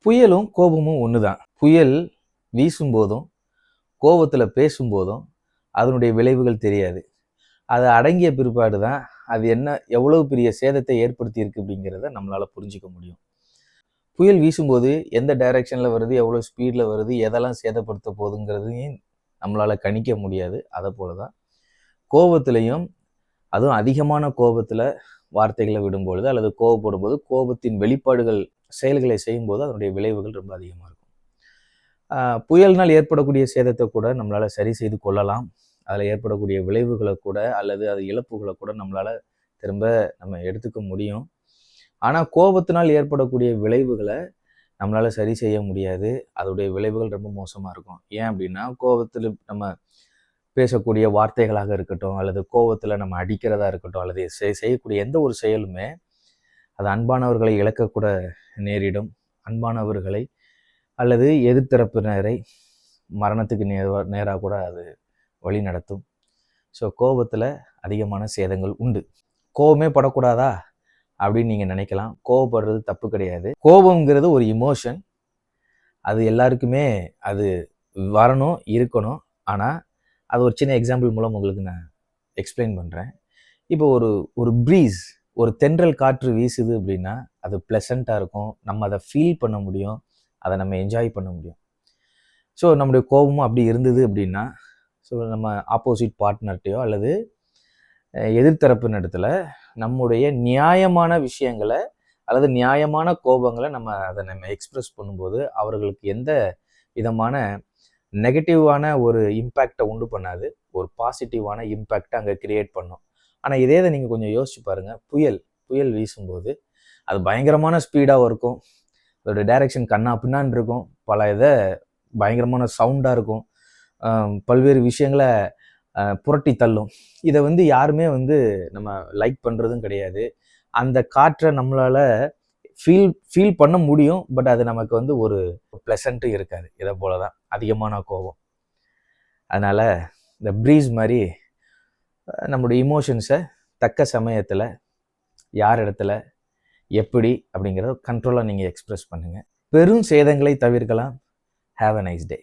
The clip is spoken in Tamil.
புயலும் கோபமும் ஒன்று தான். புயல் வீசும்போதும் கோபத்தில் பேசும்போதும் அதனுடைய விளைவுகள் தெரியாது. அது அடங்கிய பிற்பாடு தான் அது என்ன எவ்வளவு பெரிய சேதத்தை ஏற்படுத்தியிருக்கு அப்படிங்கிறத நம்மளால் புரிஞ்சிக்க முடியும். புயல் வீசும்போது எந்த டைரக்ஷனில் வருது, எவ்வளோ ஸ்பீடில் வருது, எதெல்லாம் சேதப்படுத்த போகுதுங்கிறதையும் நம்மளால் கணிக்க முடியாது. அதை போல தான் கோபத்திலையும், அதுவும் அதிகமான கோபத்தில் வார்த்தைகளை விடும்பொழுது அல்லது கோபப்படும் போது கோபத்தின் வெளிப்பாடுகள் செயல்களை செய்யும்போது அதனுடைய விளைவுகள் ரொம்ப அதிகமாக இருக்கும். புயல்னால் ஏற்படக்கூடிய சேதத்தை கூட நம்மளால் சரி செய்து கொள்ளலாம். அதில் ஏற்படக்கூடிய விளைவுகளை கூட அல்லது அது இழப்புகளை கூட நம்மளால் திரும்ப நம்ம எடுத்துக்க முடியும். ஆனால் கோபத்தினால் ஏற்படக்கூடிய விளைவுகளை நம்மளால் சரி செய்ய முடியாது. அதோடைய விளைவுகள் ரொம்ப மோசமாக இருக்கும். ஏன் அப்படின்னா, கோபத்தில் நம்ம பேசக்கூடிய வார்த்தைகளாக இருக்கட்டும், அல்லது கோபத்தில் நம்ம அடிக்கிறதா இருக்கட்டும், அல்லது செய்யக்கூடிய எந்த ஒரு செயலுமே அது அன்பானவர்களை இழக்கக்கூட நேரிடும். அன்பானவர்களை அல்லது எதிர்த்தரப்பினரை மரணத்துக்கு நேராக கூட அது வழி நடத்தும். ஸோ கோபத்தில் அதிகமான சேதங்கள் உண்டு. கோபமே படக்கூடாதா அப்படின்னு நீங்கள் நினைக்கலாம். கோபப்படுறது தப்பு கிடையாது. கோபம்ங்கிறது ஒரு இமோஷன். அது எல்லாருக்குமே அது வரணும், இருக்கணும். ஆனால் அது ஒரு சின்ன எக்ஸாம்பிள் மூலம் உங்களுக்கு நான் எக்ஸ்பிளைன் பண்ணுறேன். இப்போ ஒரு ப்ரீஸ், ஒரு தென்றல் காற்று வீசுது அப்படின்னா அது ப்ளசண்ட்டாக இருக்கும். நம்ம அதை ஃபீல் பண்ண முடியும், அதை நம்ம என்ஜாய் பண்ண முடியும். ஸோ நம்முடைய கோபமும் அப்படி இருந்தது அப்படின்னா, ஸோ நம்ம ஆப்போசிட் பார்ட்னர்கிட்டையோ அல்லது எதிர்த்தரப்பினிடத்துல நம்முடைய நியாயமான விஷயங்களை அல்லது நியாயமான கோபங்களை நம்ம எக்ஸ்பிரஸ் பண்ணும்போது அவர்களுக்கு எந்த விதமான நெகட்டிவான ஒரு இம்பேக்டை உண்டு பண்ணாது, ஒரு பாசிட்டிவான இம்பேக்டை அங்கே கிரியேட் பண்ணும். ஆனால் இதே நீங்கள் கொஞ்சம் யோசிச்சு பாருங்கள். புயல் வீசும்போது அது பயங்கரமான ஸ்பீடாகவும் இருக்கும், அதோட டைரக்ஷன் கண்ணா பின்னான்னு இருக்கும், பல பயங்கரமான சவுண்டாக இருக்கும், பல்வேறு விஷயங்களை புரட்டி தள்ளும். இதை யாருமே நம்ம லைக் பண்ணுறதும் கிடையாது. அந்த காற்றை நம்மளால் ஃபீல் பண்ண முடியும், பட் அது நமக்கு ஒரு ப்ளசண்ட்டும் இருக்காது. இதை போல தான் அதிகமான கோபம். அதனால் இந்த ப்ரீஸ் மாதிரி நம்முடைய இமோஷன்ஸை தக்க சமயத்தில் யார் இடத்துல எப்படி அப்படிங்கிறத கண்ட்ரோலாக நீங்கள் எக்ஸ்ப்ரெஸ் பண்ணுங்கள். பெரும் சேதங்களை தவிர்க்கலாம். Have a nice day.